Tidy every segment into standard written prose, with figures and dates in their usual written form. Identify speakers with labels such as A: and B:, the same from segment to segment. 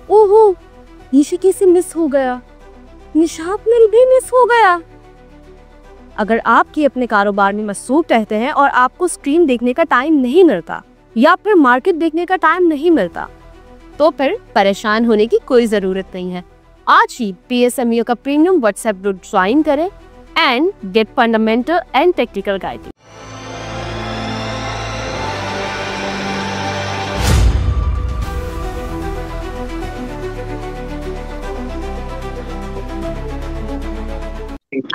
A: ओहो, निशा कैसे मिस हो गया। निशात मिल भी मिस हो गया। अगर आपकी अपने कारोबार में मसरूफ रहते हैं और आपको स्क्रीन देखने का टाइम नहीं मिलता या फिर मार्केट देखने का टाइम नहीं मिलता, तो फिर परेशान होने की कोई जरूरत नहीं है। आज ही PSMU का प्रीमियम व्हाट्सएप ग्रुप ज्वाइन करें and get fundamental and technical guidance.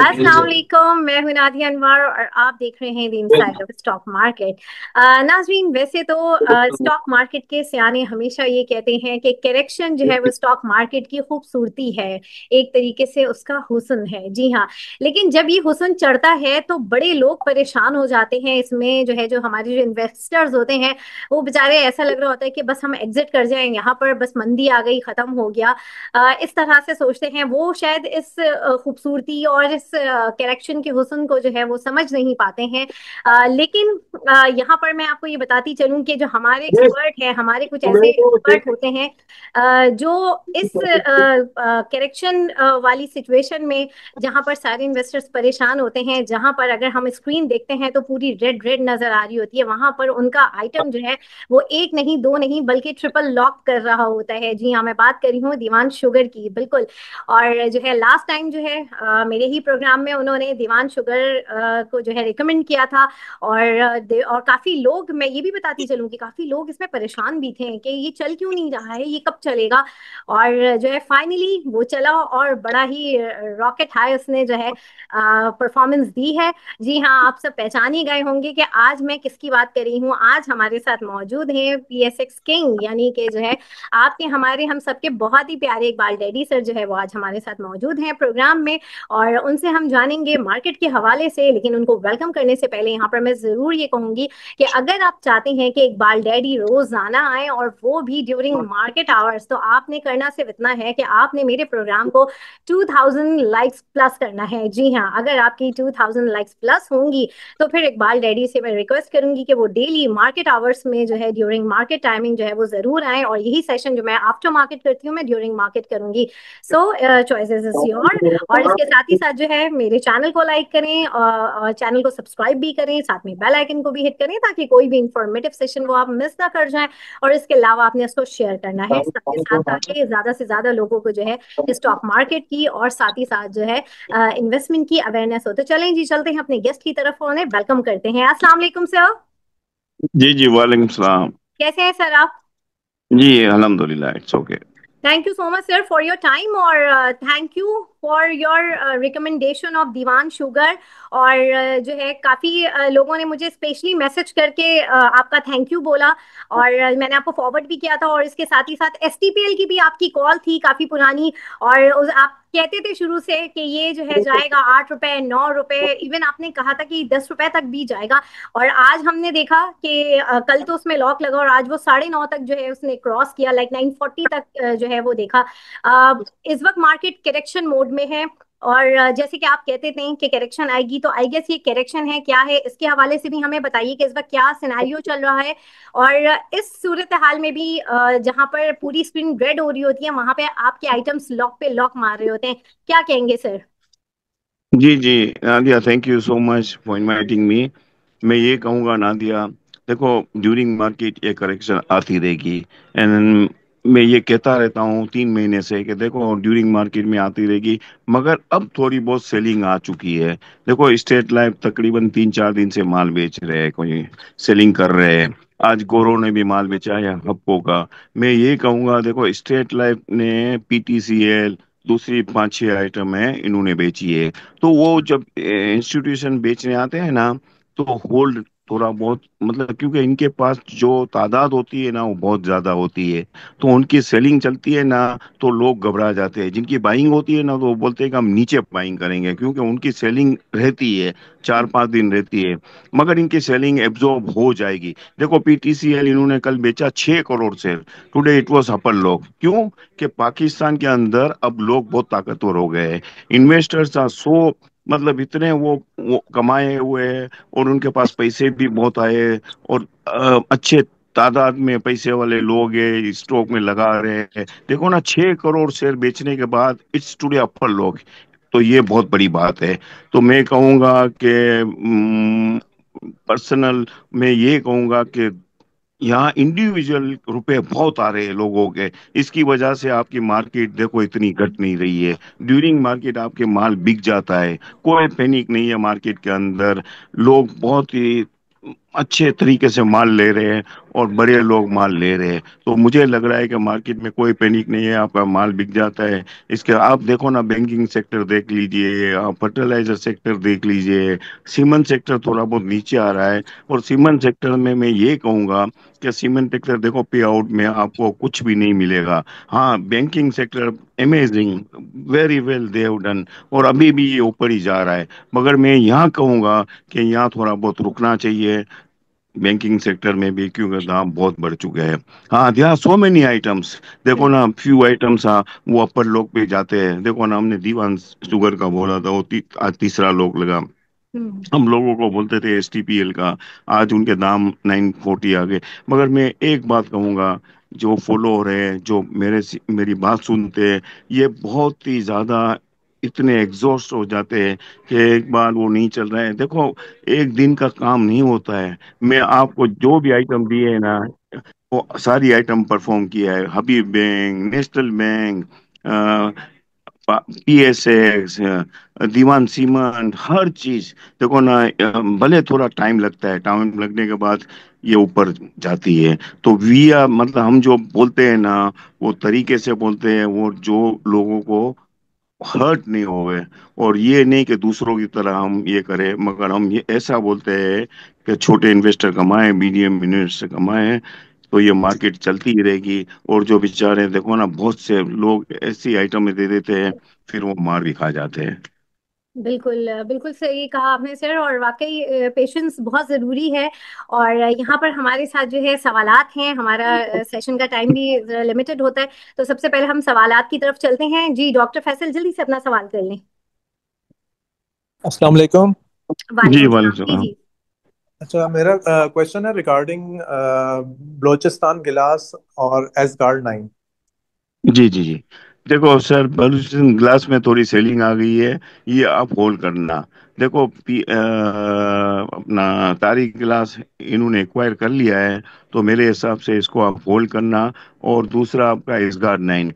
B: अस्सलाम वालेकुम, मैं हूं नादिया अनवर और आप देख रहे हैं the inside of stock market. नाज़रीन, वैसे तो स्टॉक मार्केट के सियाने हमेशा ये कहते हैं कि करेक्शन जो है वो स्टॉक मार्केट की खूबसूरती है, एक तरीके से उसका हुस्न है। जी हाँ, लेकिन जब ये हुस्न चढ़ता है तो बड़े लोग परेशान हो जाते हैं। इसमें जो है, जो हमारे जो इन्वेस्टर्स होते हैं वो बेचारे, ऐसा लग रहा होता है कि बस हम एग्जिट कर जाएं यहाँ पर, बस मंदी आ गई, खत्म हो गया। इस तरह से सोचते हैं वो, शायद इस खूबसूरती और इस करेक्शन के हुस्न को जो है वो समझ नहीं पाते हैं। लेकिन यहाँ पर मैं आपको ये बताती चलूं कि जो हमारे एक्सपर्ट हैं, हमारे कुछ ऐसे एक्सपर्ट होते हैं जो इस करेक्शन वाली सिचुएशन में, जहां पर सारे इन्वेस्टर्स परेशान होते हैं, जहां पर अगर हम स्क्रीन देखते हैं तो पूरी रेड रेड नजर आ रही होती है, वहां पर उनका आइटम जो है वो एक नहीं, दो नहीं, बल्कि ट्रिपल लॉक कर रहा होता है। जी हाँ, मैं बात कर रही हूँ दीवान शुगर की, बिल्कुल। और जो है लास्ट टाइम जो है मेरे ही प्रोग्राम में उन्होंने दीवान शुगर को जो है रिकमेंड किया था। और काफी लोग, मैं ये भी बताती चलूं कि काफी लोग इसमें परेशान भी थे कि ये चल क्यों नहीं रहा है, ये कब चलेगा। और जो है फाइनली वो चला और बड़ा ही रॉकेट हाई उसने जो है परफॉर्मेंस दी है। जी हाँ, आप सब पहचान ही गए होंगे कि आज मैं किसकी बात कर रही हूँ। आज हमारे साथ मौजूद हैं PSX किंग, यानी कि जो है आपके, हमारे, हम सबके बहुत ही प्यारे इकबाल डैडी सर जो है वो आज हमारे साथ मौजूद हैं प्रोग्राम में। और उनसे हम जानेंगे मार्केट के हवाले से। लेकिन उनको वेलकम करने से पहले यहाँ पर मैं जरूर ये कहूंगी कि अगर आप चाहते हैं कि इकबाल डैडी रोजाना आए और वो भी ड्यूरिंग मार्केट आवर्स, तो आपने करना सिर्फ इतना है कि आपने मेरे प्रोग्राम को 2000 लाइक्स प्लस करना है। जी हाँ, अगर आपकी 2000 लाइक्स प्लस होंगी तो फिर इकबाल डैडी से मैं रिक्वेस्ट करूंगी कि वो डेली मार्केट आवर्स में जो है, ड्यूरिंग मार्केट टाइमिंग जो है वो जरूर आए। और यही सेशन जो मैं आफ्टर मार्केट करती हूँ, मैं ड्यूरिंग मार्केट करूंगी। सो चॉइसेस इज योर। और इसके साथ ही साथ जो है मेरे चैनल को लाइक करें और चैनल को सब्सक्राइब भी करें, साथ में बेल आइकन को भी हिट करें, ताकि कोई भी इंफॉर्मेटिव सेशन वो आप मिस ना कर जाएं। और इसके अलावा आपने इसको शेयर करना है सबके साथ, ताकि ज्यादा से ज्यादा लोगों को जो है स्टॉक मार्केट की और साथ ही साथ जो है इन्वेस्टमेंट की अवेयरनेस हो। तो चलें जी, चलते हैं अपने गेस्ट की तरफ, उन्हें वेलकम करते हैं। अस्सलाम वालेकुम सर।
C: जी जी, वालेकुम सलाम।
B: कैसे हैं सर आप?
C: जी, अल्हम्दुलिल्लाह, it's okay.
B: Thank you so much sir for your time, और thank you for your recommendation of दीवान शुगर। और जो है काफ़ी लोगों ने मुझे स्पेशली मैसेज करके आपका थैंक यू बोला, और मैंने आपको फॉरवर्ड भी किया था। और इसके साथ ही साथ STPL की भी आपकी कॉल थी काफ़ी पुरानी, और आप कहते थे शुरू से कि ये जो है जाएगा 8 रुपए, 9 रुपए, इवन आपने कहा था कि 10 रुपए तक भी जाएगा। और आज हमने देखा कि कल तो उसमें लॉक लगा और आज वो 9:30 तक जो है उसने क्रॉस किया, लाइक 9:40 तक जो है वो देखा। इस वक्त मार्केट करेक्शन मोड में है। और जैसे कि आप कहते थे कि करेक्शन आएगी, तो आई गेस ये करेक्शन है, क्या है, इसके हवाले से भी हमें बताइए कि इस वक्त क्या सिनेरियो चल रहा है। और इस सूरत हाल में भी जहां पर पूरी स्क्रीन रेड हो रही होती है, वहां पे आपके आइटम्स लॉक पे लॉक मार रहे होते हैं, क्या कहेंगे सर?
C: जी जी, Nadia, thank you so much for inviting me. मैं ये कहूँगा नादिया, देखो, ड्यूरिंग मार्केट ये करेक्शन आती रहेगी। एंड मैं ये कहता रहता हूँ 3 महीने से कि देखो ड्यूरिंग मार्केट में आती रहेगी, मगर अब थोड़ी बहुत सेलिंग आ चुकी है। देखो, स्टेट लाइफ तकरीबन 3-4 दिन से माल बेच रहे हैं, कोई सेलिंग कर रहे हैं। आज गोरो ने भी माल बेचा है, हप्पो का। मैं ये कहूँगा, देखो, स्टेट लाइफ ने PTCL, दूसरी 5-6 आइटम है, इन्होंने बेची है। तो वो जब इंस्टीट्यूशन बेचने आते हैं ना, तो होल्ड थोड़ा बहुत, मतलब क्योंकि इनके पास जो तादाद होती है ना वो बहुत ज्यादा होती है, तो उनकी सेलिंग चलती है ना, तो लोग घबरा जाते हैं। जिनकी बाइंग होती है ना, तो वो बोलते हैं कि हम नीचे बाइंग करेंगे, क्योंकि उनकी सेलिंग रहती है, 4-5 दिन रहती है। मगर इनकी सेलिंग एब्जॉर्ब हो जाएगी। देखो, PTCL इन्होंने कल बेचा 6 करोड़ से। टुडे इट वाज अपर लोग, क्यों? कि पाकिस्तान के अंदर अब लोग बहुत ताकतवर हो गए हैं। इन्वेस्टर्स आर सो, मतलब इतने वो कमाए हुए हैं, और उनके पास पैसे भी बहुत आए, और अच्छे तादाद में पैसे वाले लोग हैं, स्टॉक में लगा रहे हैं। देखो ना, 6 करोड़ शेयर बेचने के बाद इट्स टुडे अपर लोग, तो ये बहुत बड़ी बात है। तो मैं कहूंगा कि पर्सनल, मैं ये कहूंगा कि यहाँ इंडिविजुअल रुपए बहुत आ रहे हैं लोगों के, इसकी वजह से आपकी मार्केट देखो इतनी घट नहीं रही है। ड्यूरिंग मार्केट आपके माल बिक जाता है, कोई पैनिक नहीं है मार्केट के अंदर। लोग बहुत ही अच्छे तरीके से माल ले रहे हैं और बड़े लोग माल ले रहे हैं। तो मुझे लग रहा है कि मार्केट में कोई पैनिक नहीं है, आपका माल बिक जाता है। इसके आप देखो ना, बैंकिंग सेक्टर देख लीजिए, आप फर्टिलाइजर सेक्टर देख लीजिए, सीमेंट सेक्टर थोड़ा बहुत नीचे आ रहा है। और सीमेंट सेक्टर में मैं ये कहूँगा कि सीमेंट सेक्टर देखो, पे आउट में आपको कुछ भी नहीं मिलेगा। हाँ, banking sector amazing, very well they have done, और अभी भी ये ऊपर ही जा रहा है। मगर मैं यहाँ कहूँगा कि यहाँ थोड़ा बहुत रुकना चाहिए बैंकिंग सेक्टर में भी, क्योंकि दाम बहुत बढ़ चुके हैं। हाँ, there are so many items. देखो ना, फ्यू आइटम्स वो अपर लोग पे जाते हैं। देखो ना, हमने दीवान शुगर का बोला था, वो आज तीसरा लोग लगा।
B: हम्म।
C: हम लोगों को बोलते थे एसटीपीएल का, आज उनके दाम 940 आ गए। मगर मैं एक बात कहूंगा, जो फॉलो हो रहे हैं, जो मेरी बात सुनते हैं, ये बहुत ही ज्यादा इतने एग्जॉस्ट हो जाते हैं कि एक बार वो नहीं चल रहा है। देखो, एक दिन का काम नहीं होता है। मैं आपको जो भी आइटम दिए है ना, वो सारी आइटम परफॉर्म किया है। हबीब बैंक, नेशनल बैंक, पीएसएक्स, दीवान सीमेंट, हर चीज। देखो ना, भले थोड़ा टाइम लगता है, टाइम लगने के बाद ये ऊपर जाती है। तो वी आर, मतलब हम जो बोलते हैं ना, वो तरीके से बोलते हैं, वो जो लोगों को हर्ट नहीं होवे। और ये नहीं कि दूसरों की तरह हम ये करें, मगर हम ये ऐसा बोलते हैं कि छोटे इन्वेस्टर कमाएं, मीडियम इन्वेस्टर कमाएं, तो ये मार्केट चलती ही रहेगी। और जो बेचारे देखो ना, बहुत से लोग ऐसी आइटम दे देते हैं, फिर वो मार भी खा जाते हैं।
B: बिल्कुल बिल्कुल सही कहा आपने सर, और वाकई पेशेंस बहुत ज़रूरी है। और यहाँ पर हमारे साथ जो है सवालात हैं, हमारा सेशन का टाइम भी लिमिटेड होता है। तो सबसे पहले हम सवालात की तरफ चलते हैं। जी डॉक्टर फैसल, जल्दी से अपना सवाल कर लें।
D: अस्सलाम वालेकुम।
C: जी,
B: वालेकुम
C: वालेकुम
B: सलाम जी
C: सलाम।
B: जी।
D: अच्छा, मेरा क्वेश्चन है रिगार्डिंग बलोचिस्तान गिलास और एस गार्ड 9।
C: जी जी जी। देखो सर, बलूचिस्तान ग्लास में थोड़ी सेलिंग आ गई है, ये आप होल्ड करना। देखो अपना तारिक गिलास इन्होंने एक्वायर कर लिया है, तो मेरे हिसाब से इसको आप होल्ड करना। और दूसरा आपका ash gourd 9,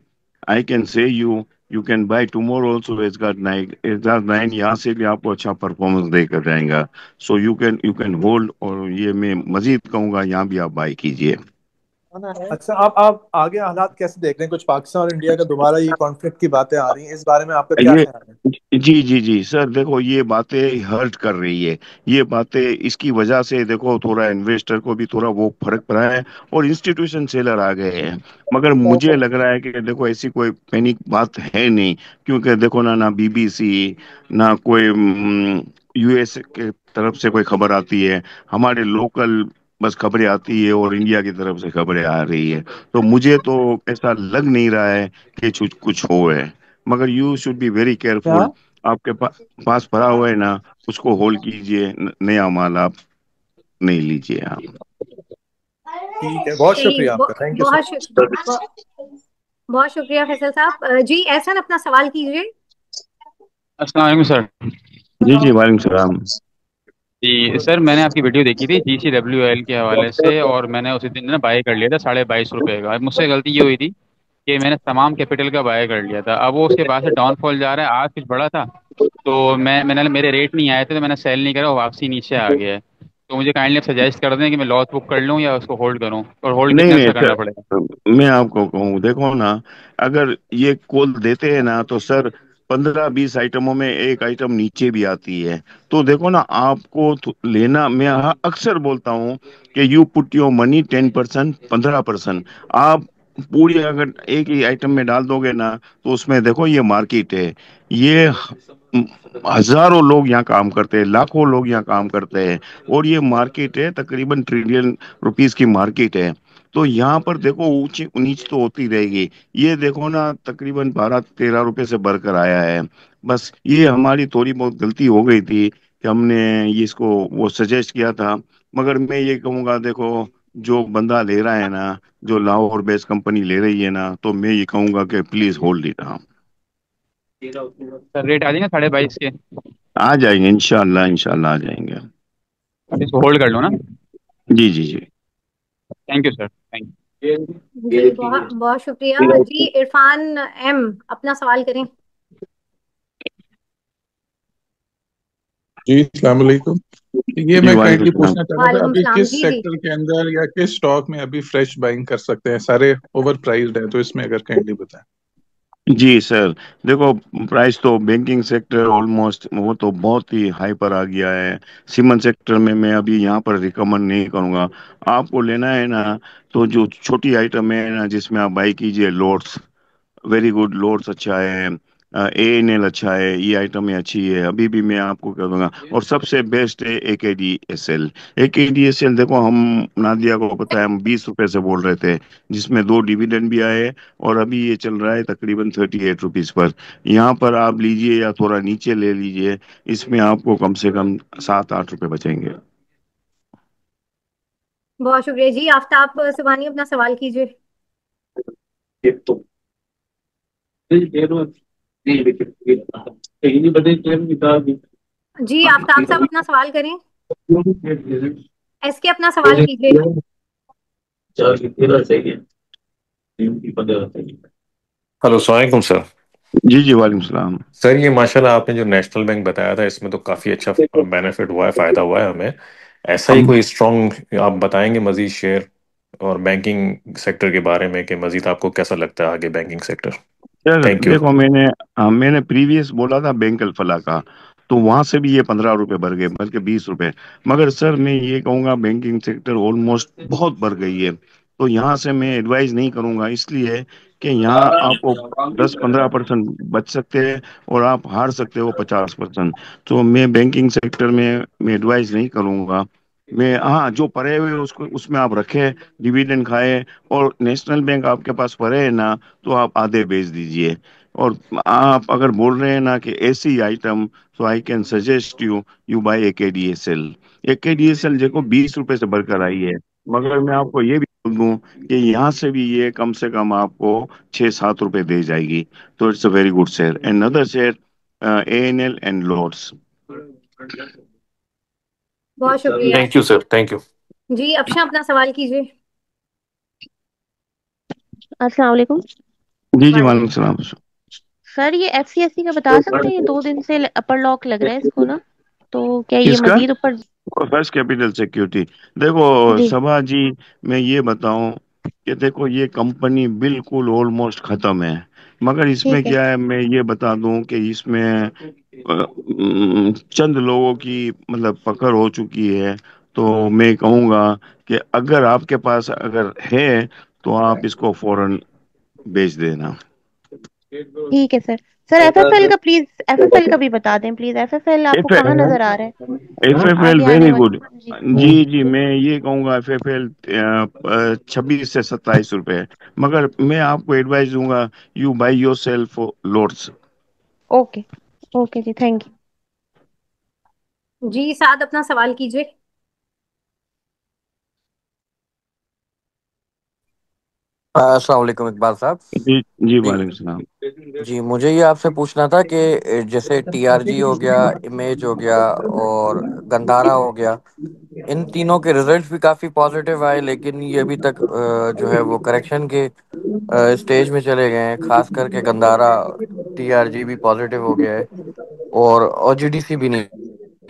C: I can say you can by tomorrow also. Ash gourd 9 यहाँ से भी आपको अच्छा परफॉर्मेंस देकर जाएगा। सो यू कैन होल्ड, और ये मैं मजीद कहूँगा, यहाँ भी आप बाय कीजिए।
D: अच्छा, आप आगे हालात कैसे देख रहे हैं? कुछ पाकिस्तान और इंडिया का दोबारा ये कॉन्फ्लिक्ट की बातें आ रही हैं, इस बारे में आपका क्या
C: ये
D: ख्याल है?
C: जी जी जी सर, देखो ये बातें हर्ट कर रही है। ये बातें इसकी वजह से देखो, थोड़ा इन्वेस्टर को भी थोड़ा वो फर्क पड़ा है, और इंस्टीट्यूशन सेलर आ गए हैं। मगर मुझे लग रहा है कि देखो, ऐसी कोई पैनिक बात है नहीं। क्योंकि देखो ना, ना बीबीसी, ना कोई यूएस के तरफ से कोई खबर आती है। हमारे लोकल बस खबरें आती है, और इंडिया की तरफ से खबरें आ रही है। तो मुझे तो ऐसा लग नहीं रहा है कि कुछ कुछ हो है। मगर यू शुड बी वेरी
D: क्या?
C: केयरफुल। आपके पास पड़ा हुआ है ना, उसको होल्ड कीजिए। नया माल आप नहीं लीजिए आप।
D: ठीक है, बहुत
B: सही,
D: शुक्रिया आपका, थैंक यू सो
B: बहुत
D: मच।
B: बहुत शुक्रिया फैसल साहब। जी एहसन, अपना सवाल कीजिए।
E: अस्सलाम वालेकुम सर।
C: जी जी, वालेकुम सलाम।
E: जी सर, मैंने आपकी वीडियो देखी थी GCWL के हवाले से, और मैंने उसी दिन ना बाय कर लिया था 22.5 रुपये का। मुझसे गलती ये हुई थी कि मैंने तमाम कैपिटल का बाय कर लिया था। अब वो उसके बाद से डाउनफॉल जा रहा है, आज कुछ बड़ा था तो मैंने मेरे रेट नहीं आए थे तो मैंने सेल नहीं करा, वो वापसी नीचे आ गया है। तो मुझे काइंडली सजेस्ट कर दें कि मैं लॉस बुक कर लूँ या उसको होल्ड करूँ, और होल्ड
C: नहीं
E: कितने
C: नहीं
E: अर्सा करना पड़ेगा?
C: सर, मैं आपको कहूँ, देखो ना, अगर ये कॉल देते हैं ना, तो सर 15-20 आइटमों में एक आइटम नीचे भी आती है। तो देखो ना, आपको लेना, मैं अक्सर बोलता हूँ कि यू पुट योर मनी 10%, 15%। आप पूरी अगर एक ही आइटम में डाल दोगे ना, तो उसमें देखो, ये मार्केट है। ये हजारों लोग यहाँ काम करते हैं, लाखों लोग यहाँ काम करते हैं। और ये मार्केट है, तकरीबन ट्रिलियन रुपीस की मार्केट है। तो यहाँ पर देखो, ऊंची नीच तो होती रहेगी। ये देखो ना, तकरीबन 12-13 रुपए से बढ़कर आया है। बस ये हमारी थोड़ी बहुत गलती हो गई थी कि हमने ये इसको वो सजेस्ट किया था। मगर मैं ये कहूँगा, देखो, जो बंदा ले रहा है ना, जो लाहौर बेस्ड कंपनी ले रही है ना, तो मैं ये कहूंगा कि please hold it.
E: Sir rate आ जाएंगे 22.5 के?
C: आ जाएंगे इंशाल्लाह, इंशाल्लाह आ जाएंगे।
E: अब इसको होल्ड कर लो ना।
C: जी जी जी।
E: थैंक यू सर, थैंक
B: जी बहुत बहुत शुक्रिया जी। इरफान एम, अपना सवाल करें।
F: जी अस्सलाम वालेकुम। ये
C: जी
F: मैं
C: वालेकुम
F: काइंडली
C: सलाम।
F: पूछना चाह रहा था,
B: वालेकुम
F: अभी
B: सलाम।
F: किस
B: जी जी।
F: सेक्टर के अंदर या किस स्टॉक में अभी फ्रेश बाइंग कर सकते हैं? सारे ओवर प्राइस्ड है, तो इसमें अगर काइंडली बताएं।
C: जी सर, देखो प्राइस तो बैंकिंग सेक्टर ऑलमोस्ट वो तो बहुत ही हाई पर आ गया है। सीमेंट सेक्टर में मैं अभी यहाँ पर रिकमेंड नहीं करूँगा। आपको लेना है ना, तो जो छोटी आइटम है ना जिसमें आप बाई कीजिए, लोड्स वेरी गुड, लोड्स अच्छा है, ANL अच्छा है, ये आइटम अच्छी है, अभी भी मैं आपको कह दूंगा। और सबसे बेस्ट है AKDSL। AKDSL देखो, हम नादिया को पता है, हम 20 रुपए से बोल रहे थे, जिसमें 2 डिविडेंड भी आए, और अभी ये चल रहा है तकरीबन 38 रुपीज पर। यहाँ पर आप लीजिए या थोड़ा नीचे ले लीजिए, इसमें आपको कम से कम 7-8 रुपए बचेंगे।
B: बहुत शुक्रिया जी। आफ्ताब सुबहानी, अपना सवाल कीजिए। जी आफ्ताब साहब, अपना सवाल करें। एसके, अपना सवाल कीजिए।
G: हेलो, अस्सलाम वालेकुम सर।
C: जी जी वालेकुम सलाम।
G: सर ये माशाल्लाह आपने जो नेशनल बैंक बताया था, इसमें तो काफ़ी अच्छा बेनिफिट हुआ है, फ़ायदा हुआ है हमें। ऐसा ही
C: हम
G: कोई स्ट्रॉन्ग आप बताएंगे मज़ीद शेयर और बैंकिंग सेक्टर के बारे में, कि मज़ीद आपको कैसा लगता है आगे banking sector?
C: Sir
G: thank you.
C: देखो, मैंने प्रीवियस बोला था बैंक अल्फला का, तो वहां से भी ये 15 रुपए बढ़ गए, बल्कि 20 रुपए। मगर सर मैं ये कहूंगा बैंकिंग सेक्टर ऑलमोस्ट बहुत बढ़ गई है, तो यहाँ से मैं एडवाइस नहीं करूंगा, इसलिए कि यहाँ आपको 10-15% बच सकते हैं, और आप हार सकते हो 50%। तो मैं बैंकिंग सेक्टर में मैं एडवाइस नहीं करूंगा। मैं, हाँ, जो पड़े हुए उसको उसमें आप रखें, डिविडेंड खाएं। और नेशनल बैंक आपके पास पड़े है ना, तो आप आधे बेच दीजिए। और आप अगर बोल रहे हैं ना कि ऐसी आइटम, तो I can suggest you you buy AKDSL। AKDSL देखो 20 रुपए से बढ़कर आई है, मगर मैं आपको ये भी बोल दूं कि यहाँ से भी ये कम से कम आपको 6-7 रुपए दे जाएगी। तो it's a very good share, and other share ANL and Lloyds.
B: बहुत शुक्रिया
G: thank you sir, thank you.
B: जी। अफशा, अपना सवाल कीजिए।
H: अस्सलाम वालेकुम।
C: जी जी
B: वालेकुम।
C: वालेकुम सलाम।
H: सर ये FCSC का बता सकते हैं, ये 2 दिन से अपर लॉक लग रहा है इसको ना, तो क्या ये
C: किसका?
H: मजीद ऊपर?
C: First capital security. देखो
H: जी
C: सभा जी, मैं ये बताऊं कि देखो ये कंपनी बिल्कुल ऑलमोस्ट खत्म है, मगर इसमें
H: ठीक है।
C: क्या है, मैं ये बता दूं कि इसमें चंद लोगों की मतलब पकड़ हो चुकी है। तो मैं कहूंगा कि अगर आपके पास अगर है, तो आप इसको फौरन बेच देना।
H: ठीक है सर। सर FFL का प्लीज, FFL का भी बता दें प्लीज। FFL आपको
C: एफ
H: कहाँ नजर आ रहा है
C: एल
H: आगे आने
C: वेरी
H: वाले?
C: गुड।
H: जी।
C: जी जी, मैं ये कहूँगा FFL 26 से 27 रुपए है, मगर मैं आपको एडवाइस दूंगा, you buy yourself Lloyds.
H: Okay. Okay जी, थैंक यू।
B: जी साद, अपना सवाल कीजिए।
I: अस्सलाम वालेकुम इकबाल साहब।
C: जी जी
I: जी
C: वालेकुम सलाम।
I: जी, मुझे ये आपसे पूछना था कि जैसे TRG हो गया, इमेज हो गया और गंधारा हो गया, इन तीनों के रिजल्ट्स भी काफ़ी पॉजिटिव आए, लेकिन ये अभी तक जो है वो करेक्शन के स्टेज में चले गए हैं। खास करके गंधारा, TRG भी पॉजिटिव हो गया है और OGDC भी नहीं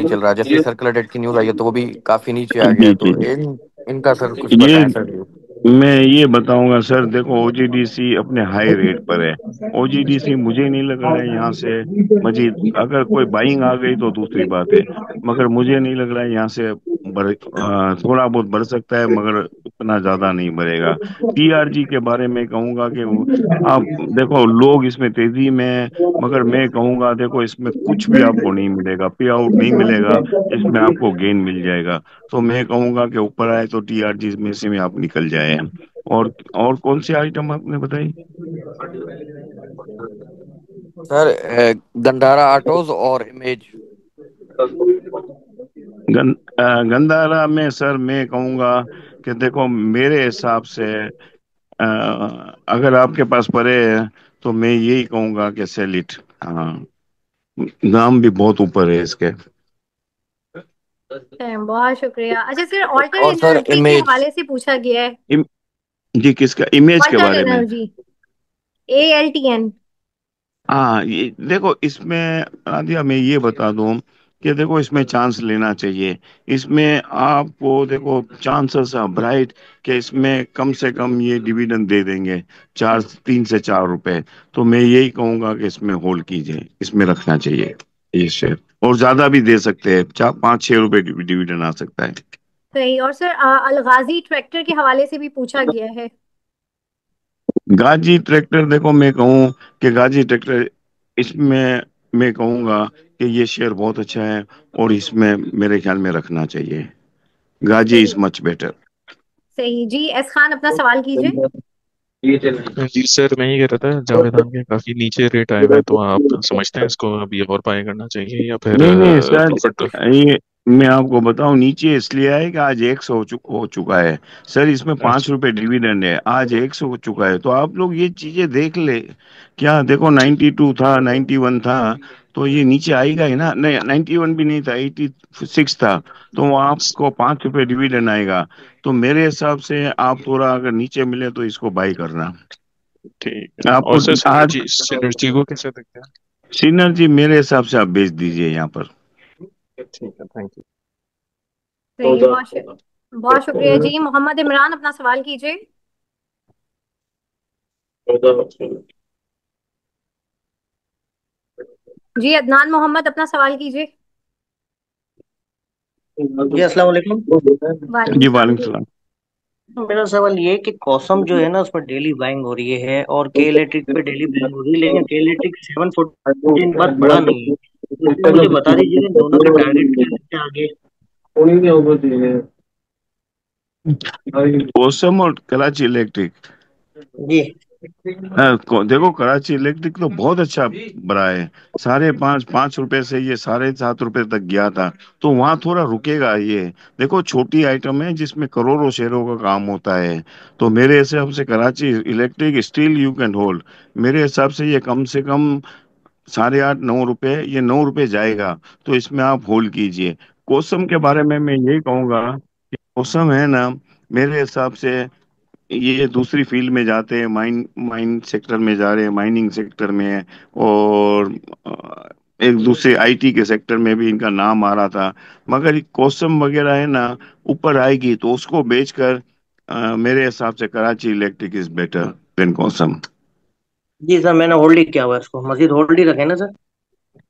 I: चल रहा। जैसे सर्कुलेटेड की न्यूज़ आई है तो वो भी काफ़ी नीचे आ गया है,
C: जी
I: तो
C: जी जी।
I: इनका सर कुछ
C: ये
I: बताएं सर।
C: मैं ये बताऊंगा सर, देखो OGDC अपने हाई रेट पर है। OGDC मुझे नहीं लग रहा है यहाँ से मजीद, अगर कोई बाइंग आ गई तो दूसरी बात है, मगर मुझे नहीं लग रहा है यहाँ से थोड़ा बहुत बढ़ सकता है, मगर उतना ज्यादा नहीं बढ़ेगा। TRG के बारे में कहूंगा कि आप देखो, लोग इसमें तेजी में हैं, मगर मैं कहूंगा देखो, इसमें कुछ भी आपको नहीं मिलेगा, पे आउट नहीं मिलेगा, इसमें आपको गेन मिल जाएगा। तो मैं कहूंगा कि ऊपर आए तो TRG में से में आप निकल जाए। और कौन सी आइटम आपने बताई?
I: सर गंधारा ऑटोज और इमेज।
C: गंधारा में सर मैं कहूंगा कि देखो मेरे हिसाब से अगर आपके पास पड़े तो मैं यही कहूंगा कि सेल इट। हाँ, दाम भी बहुत ऊपर है इसके।
B: बहुत शुक्रिया। अच्छा सर, ऑल्टर
I: और सर
B: एनर्जी के
I: इमेज,
B: हवाले से पूछा गया है।
C: इम, जी, किसका? इमेज के
B: ऑल्टर
C: बारे में?
B: Energy, ALTN।
C: हाँ, ये देखो इसमें आदिया, मैं ये बता दूं कि देखो इसमें चांस लेना चाहिए। इसमें आपको देखो चांसेस आर ब्राइट कि इसमें कम से कम ये डिविडेंड दे देंगे, 3 से 4 रुपए। तो मैं यही कहूंगा कि इसमें होल्ड कीजिए, इसमें रखना चाहिए ये शेयर। और ज्यादा भी दे सकते हैं, 4, 5, 6 रुपए डिविडेंड आ सकता है।
B: सही। और सर अलगाजी ट्रैक्टर के हवाले से भी पूछा गया है।
C: गाजी ट्रैक्टर, देखो मैं कहूँ कि गाजी ट्रैक्टर, इसमें मैं कहूँगा कि ये शेयर बहुत अच्छा है और इसमें मेरे ख्याल में रखना चाहिए। गाजी इज
B: सही।
C: Much better.
B: सही जी। एस खान अपना सवाल कीजिए।
J: जी सर, मैं ये कह रहा था जावेद के काफी नीचे रेट आए हुए हैं, तो आप समझते हैं इसको अभी और बाय करना चाहिए या फिर
C: नहीं नहीं सर,
J: प्रॉफिट?
C: ये मैं आपको बताऊं, नीचे इसलिए है कि आज 100 हो चुका है। सर इसमें पांच
J: अच्छा।
C: रुपए डिविडेंड है, आज 100 हो चुका है। तो आप लोग ये चीजें देख ले। क्या देखो, 92 था, 91 था, तो ये नीचे आएगा ही ना। नहीं, 91 भी नहीं था, 86 था। तो आपको 5 रुपए डिविडेंड आएगा। तो मेरे हिसाब से आप थोड़ा अगर नीचे मिले तो इसको बाई करना।
J: ठीक है।
C: आपको
J: और सर
C: आज
J: सिनर्जी को कैसे देखते हैं?
C: सिनर्जी मेरे हिसाब से आप बेच दीजिए यहाँ पर।
J: ठीक है, थैंक यू।
B: सही। बहुत शुक्रिया जी। मोहम्मद इमरान अपना सवाल कीजिए। जी अदनान मोहम्मद अपना सवाल कीजिए।
K: जी अस्सलाम वालेकुम।
B: वालेकुम
C: जी
B: सलाम
C: वालेकुम
B: जी।
C: सलाम।
K: मेरा सवाल ये है कि कॉसम जो है ना उस पर डेली बाइंग हो रही है और के इलेक्ट्रिक पे डेली बाइंग हो रही है, लेकिन के इलेक्ट्रिक 714 के बाद बढ़ा नहीं है। तो इसमें मुझे बता दीजिए कि इन दोनों का टारगेट क्या रखते हैं आगे।
C: ओसम और कराची इलेक्ट्रिक।
K: जी
C: देखो कराची इलेक्ट्रिक तो बहुत अच्छा बढ़ा है। 5.5 5 रुपए से ये 7.5 रुपए तक गया था। तो वहां थोड़ा रुकेगा ये। देखो छोटी आइटम है जिसमें करोड़ों शेयरों का काम होता है। तो मेरे हिसाब से Karachi electric still you can hold. मेरे हिसाब से ये कम से कम 8.5 9 रुपए, ये 9 रुपए जाएगा। तो इसमें आप होल्ड कीजिए। कोसम के बारे में मैं यही कहूंगा कि कोसम है ना, मेरे हिसाब से ये दूसरी फील्ड में जाते हैं, माइन माइन सेक्टर में जा रहे हैं, माइनिंग सेक्टर में है। और एक दूसरे आईटी के सेक्टर में भी इनका नाम आ रहा था। मगर कोसम वगैरह है ना, ऊपर आएगी तो उसको बेचकर मेरे हिसाब से Karachi electric is better than कोसम।
K: जी सर, मैंने होल्ड ही किया हुआ है इसको, मजीद होल्ड ही रखे ना सर।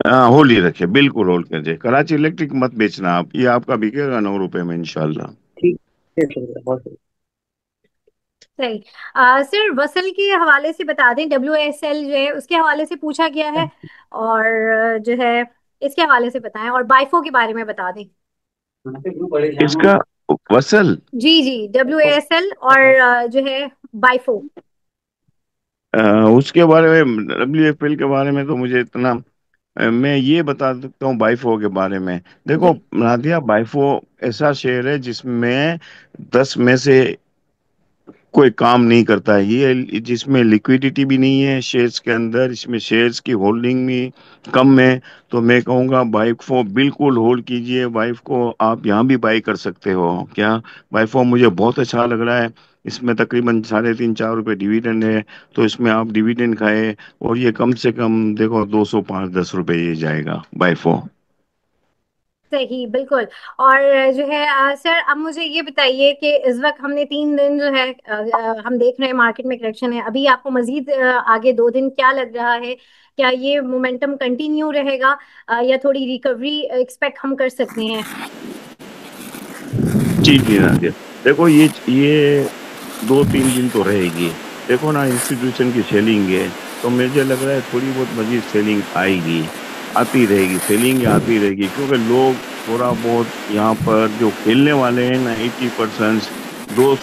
C: हाँ, होल्ड ही रखे, बिल्कुल होल्ड कीजिए। कराची इलेक्ट्रिक मत बेचना आप, ये आपका बिकेगा 9 रुपए में इंशाल्लाह।
K: ठीक है, शुक्रिया, बहुत शुक्रिया।
B: सही। सर वसल के हवाले से बता दें, WSL जो है उसके हवाले से पूछा गया है। और जो है इसके हवाले से बताएं, और बाइफो के बारे में बता दें।
C: इसका वसल,
B: जी जी, WSL और जो है बाइफो।
C: अ, उसके बारे में, WFL के बारे में तो मुझे इतना, मैं ये बता सकता हूँ बाइफो के बारे में। देखो
B: जी
C: नादिया, बाइफो ऐसा शेयर है जिसमें 10 में से कोई काम नहीं करता है ये, जिसमें लिक्विडिटी भी नहीं है शेयर्स के अंदर, इसमें शेयर्स की होल्डिंग भी कम है। तो मैं कहूँगा बाइक को बिल्कुल होल्ड कीजिए। बाइक को आप यहाँ भी बाई कर सकते हो क्या? बाइक को मुझे बहुत अच्छा लग रहा है। इसमें तकरीबन 3.5 4 रुपए डिविडेंड है। तो इसमें आप डिविडेंड खाए, और ये कम से कम देखो 205 10 रुपए ये जाएगा बाइक को।
B: सही, बिल्कुल। और जो है सर अब मुझे ये बताइए कि इस वक्त हमने 3 दिन जो है हम देख रहे हैं मार्केट में करेक्शन है। अभी आपको मजीद आगे 2 दिन क्या लग रहा है? क्या ये मोमेंटम कंटिन्यू रहेगा या थोड़ी रिकवरी एक्सपेक्ट हम कर सकते हैं?
C: जी जी नादिया, देखो ये 2 3 दिन तो रहेगी। देखो ना, इंस्टीट्यूशन की सेलिंग है, तो मुझे लग रहा है थोड़ी बहुत मजीद सेलिंग आएगी, आती रहेगी, सेलिंग आती रहेगी। क्योंकि लोग थोड़ा बहुत यहाँ पर जो खेलने वाले हैं ना, 80% दो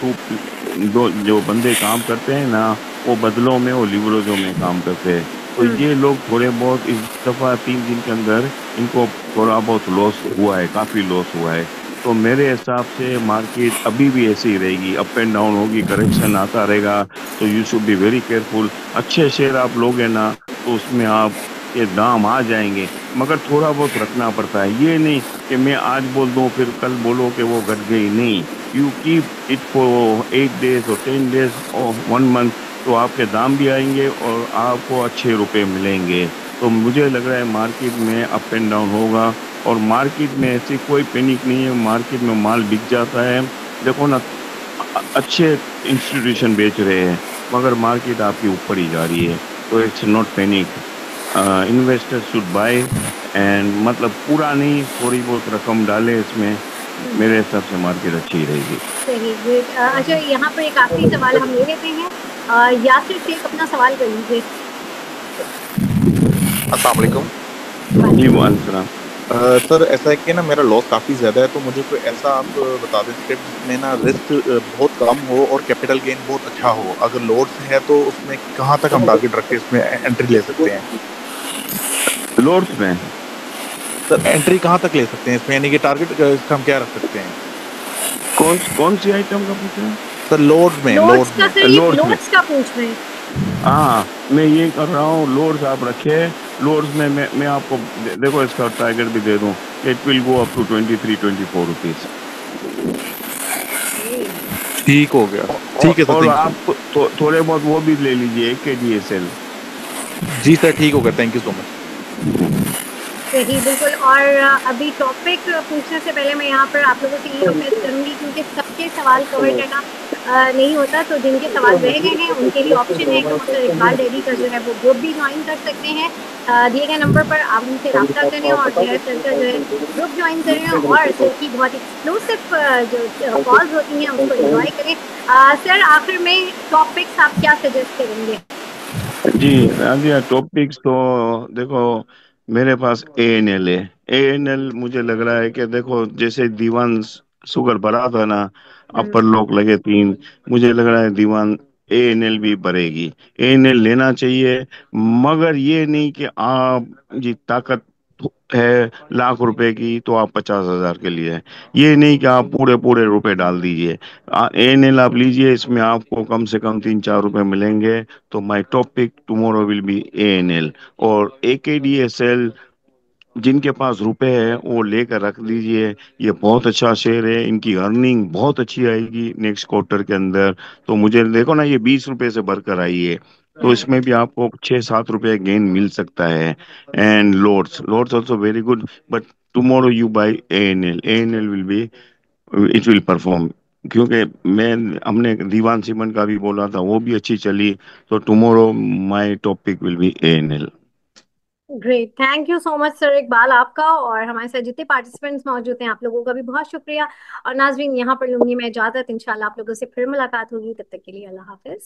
C: जो बंदे काम करते हैं ना, वो बदलों में, वो लिवरेजों में काम करते हैं। तो ये लोग थोड़े बहुत इस दफा 3 दिन के अंदर इनको थोड़ा बहुत लॉस हुआ है, काफी लॉस हुआ है। तो मेरे हिसाब से मार्केट अभी भी ऐसे ही रहेगी, अप एंड डाउन होगी, करेक्शन आता रहेगा। तो you should be very careful. अच्छे शेयर आप लोगे ना तो उसमें आप के दाम आ जाएंगे, मगर थोड़ा बहुत रखना पड़ता है। ये नहीं कि मैं आज बोल दूं फिर कल बोलो कि वो घट गई, नहीं। You keep it for 8 days और 10 days और 1 month, तो आपके दाम भी आएंगे और आपको अच्छे रुपए मिलेंगे। तो मुझे लग रहा है मार्केट में अप एंड डाउन होगा, और मार्केट में ऐसी कोई पैनिक नहीं है। मार्केट में माल बिक जाता है। देखो ना, अच्छे इंस्टीट्यूशन बेच रहे हैं, मगर मार्केट आपके ऊपर ही जा रही है। तो it's not panic. Investor should buy, and मतलब पूरा नहीं, थोड़ी बहुत रकम डाले इसमें। मेरे हिसाब से मार्केट अच्छी ही रहेगी।
B: सही, गुड। अच्छा, यहाँ पर एक आखिरी सवाल हम ले लेते हैं। यासिर शेख, अपना सवाल कर लीजिए।
L: अस्सलाम वालेकुम।
C: जी वालेकुम सलाम।
L: सर ऐसा है कि ना मेरा लॉस काफ़ी ज़्यादा है, तो मुझे कोई ऐसा आप बता दें कि जिसमें ना रिस्क बहुत कम हो और कैपिटल गेन बहुत अच्छा हो। अगर लॉस है तो उसमें कहाँ तक हम टारगेट रख के इसमें एंट्री ले सकते हैं?
C: लॉर्ड्स में
L: सर एंट्री कहाँ तक ले सकते हैं इसमें, यानी कि टारगेट इसका हम क्या रख सकते हैं?
C: कौन सी आइटम का पूछ रहे हैं?
L: सर लॉर्ड्स में,
B: लॉर्ड्स का सर, ये
C: लॉर्ड्स में।
B: लॉर्ड्स का पूछ रहे हैं।
C: हाँ, मैं ये कर रहा हूँ, लोड्स आप रखे। लोड्स में मैं आपको देखो इसका टारगेट भी दे दूँ। It will go up to 23-24 rupees.
L: ठीक हो गया, ठीक है सर,
C: और
L: थैंक
C: आप थोड़े बहुत वो भी ले लीजिए, KDSL।
L: यू। जी सर, ठीक हो गया, थैंक यू सो मच।
B: सही, बिल्कुल। और अभी टॉपिक पूछने से पहले मैं यहाँ पर आप लोगों से ये उम्मीद करूंगी, क्योंकि सबके सवाल कवर करना नहीं होता, तो जिनके सवाल रह गए हैं उनके लिए ऑप्शन है कि वो सर इकबाल डेयरी का जो है वो ग्रुप भी ज्वाइन कर सकते हैं। दिए गए नंबर पर आप उनसे रब्ता करें और जो है सर का जो है ग्रुप ज्वाइन करें, और सर की बहुत एक्सक्लूसिव जो कॉल्स होती हैं उसको एंजॉय करें। सर, आखिर में टॉपिक्स आप क्या सजेस्ट करेंगे?
C: जी राजिया, टॉपिक्स तो देखो, मेरे पास ANL है। ANL मुझे लग रहा है कि देखो, जैसे दीवान शुगर भरा था ना, अपर लोक लगे 3, मुझे लग रहा है दीवान ANL भी भरेगी। ANL लेना चाहिए, मगर ये नहीं कि आप जी ताकत है लाख रुपए की तो आप 50,000 के लिए, ये नहीं कि आप पूरे पूरे रुपए डाल दीजिए। ANL आप लीजिए, इसमें आपको कम से कम 3-4 रुपए मिलेंगे। तो my topic tomorrow will be ANL। और AKDSL, जिनके पास रुपए है वो लेकर रख लीजिए। ये बहुत अच्छा शेयर है, इनकी अर्निंग बहुत अच्छी आएगी नेक्स्ट क्वार्टर के अंदर। तो मुझे देखो ना, ये 20 रुपए से बढ़कर आई है, तो इसमें भी आपको 6-7 रुपए गेन मिल सकता है। And loads also very good, but tomorrow you buy ANL। ANL will be, it will perform, क्योंकि मैं हमने दीवान सीमेंट का भी बोला था, वो भी अच्छी चली। तो tomorrow my topic will be ANL।
B: Great, thank you so much sir Iqbal आपका, और हमारे साथ जितने पार्टिसिपेंट्स मौजूद हैं आप लोगों का भी बहुत शुक्रिया। और नाजरीन, यहाँ पर लूंगी मैं इजाजत, इंशाल्लाह आप लोगों से फिर मुलाकात होगी, तब तक के लिए अल्लाह हाफिज।